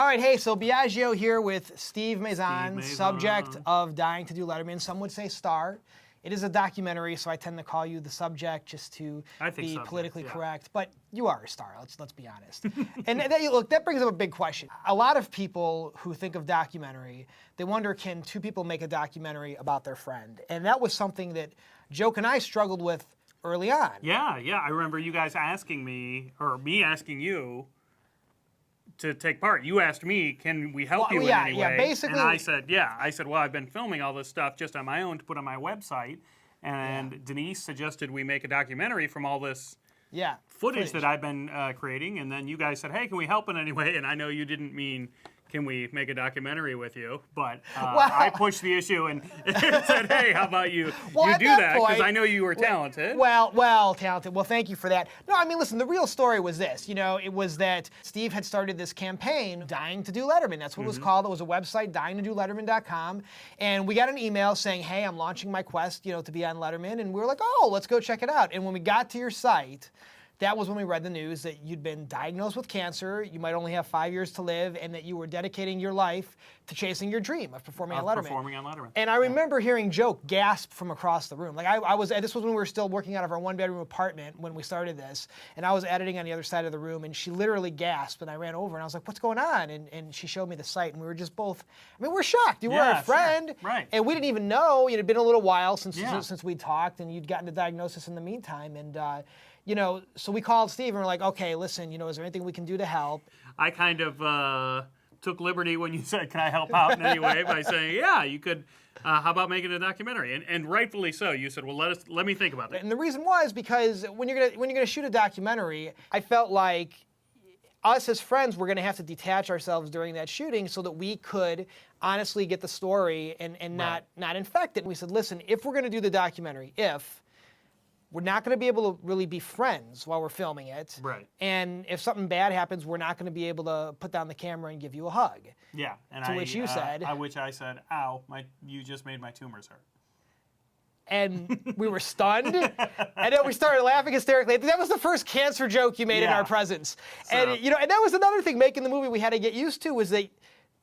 All right, hey, so Biagio here with Steve Maison, subject of Dying to Do Letterman. Some would say star. It is a documentary, so I tend to call you the subject just to be politically correct. But you are a star, let's be honest. And look, that brings up a big question. A lot of people who think of documentary, they wonder, can two people make a documentary about their friend? And that was something that Joke and I struggled with early on. Yeah. I remember you guys asking me, or me asking you, to take part. You asked me, can we help you in any way? Yeah, basically. And I said, yeah. I said, well, I've been filming all this stuff just on my own to put on my website. And Denise suggested we make a documentary from all this footage that I've been creating. And then you guys said, hey, can we help in any way? And I know you didn't mean, can we make a documentary with you? But I pushed the issue and said, hey, how about you do that? Because I know you were talented. Well, talented. Well, thank you for that. No, I mean, listen, the real story was this. You know, it was that Steve had started this campaign, Dying to Do Letterman. That's what it was called. It was a website, dyingtodoletterman.com. And we got an email saying, hey, I'm launching my quest, to be on Letterman. And we were like, oh, let's go check it out. And when we got to your site, that was when we read the news that you'd been diagnosed with cancer, you might only have 5 years to live, and that you were dedicating your life to chasing your dream of performing on Letterman. And I remember hearing Joke gasp from across the room. Like this was when we were still working out of our one-bedroom apartment when we started this, and I was editing on the other side of the room, and she literally gasped, and I ran over, and I was like, what's going on? And she showed me the site, and we were just both, we're shocked. You were our friend, right? And we didn't even know. It had been a little while since we'd talked, and you'd gotten the diagnosis in the meantime, and so we called Steve and we're like, okay, listen, is there anything we can do to help? I kind of took liberty when you said, can I help out in any way, by saying, yeah, you could, how about making a documentary? And rightfully so. You said, well, let me think about that. And the reason was because when you're gonna shoot a documentary, I felt like us as friends were gonna have to detach ourselves during that shooting so that we could honestly get the story and not infect it. And we said, listen, if we're gonna do the documentary, we're not going to be able to really be friends while we're filming it. Right. And if something bad happens, we're not going to be able to put down the camera and give you a hug. Yeah. And to which you said, which I said, ow, you just made my tumors hurt. And we were stunned. And then we started laughing hysterically. That was the first cancer joke you made in our presence. So. And and that was another thing making the movie we had to get used to, was that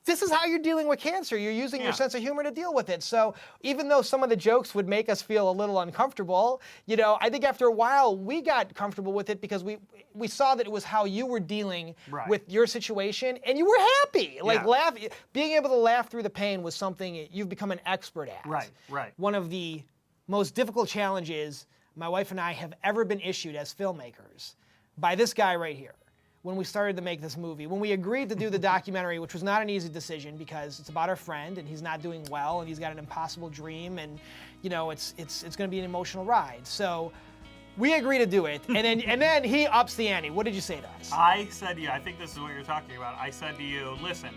this is how you're dealing with cancer. You're using your sense of humor to deal with it. So even though some of the jokes would make us feel a little uncomfortable, I think after a while we got comfortable with it because we saw that it was how you were dealing with your situation, and you were happy. Like being able to laugh through the pain was something you've become an expert at. Right. One of the most difficult challenges my wife and I have ever been issued as filmmakers by this guy right here. When we started to make this movie, when we agreed to do the documentary, which was not an easy decision because it's about our friend and he's not doing well and he's got an impossible dream, and it's going to be an emotional ride. So we agree to do it, and then he ups the ante. What did you say to us? I said to you, I think this is what you're talking about. I said to you, listen.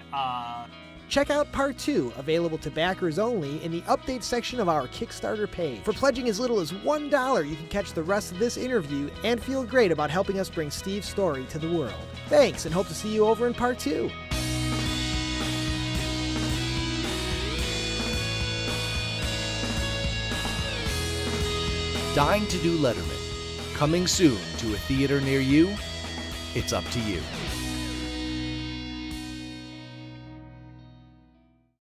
Check out Part 2, available to backers only, in the update section of our Kickstarter page. For pledging as little as $1, you can catch the rest of this interview and feel great about helping us bring Steve's story to the world. Thanks, and hope to see you over in Part 2. Dying to Do Letterman. Coming soon to a theater near you. It's up to you.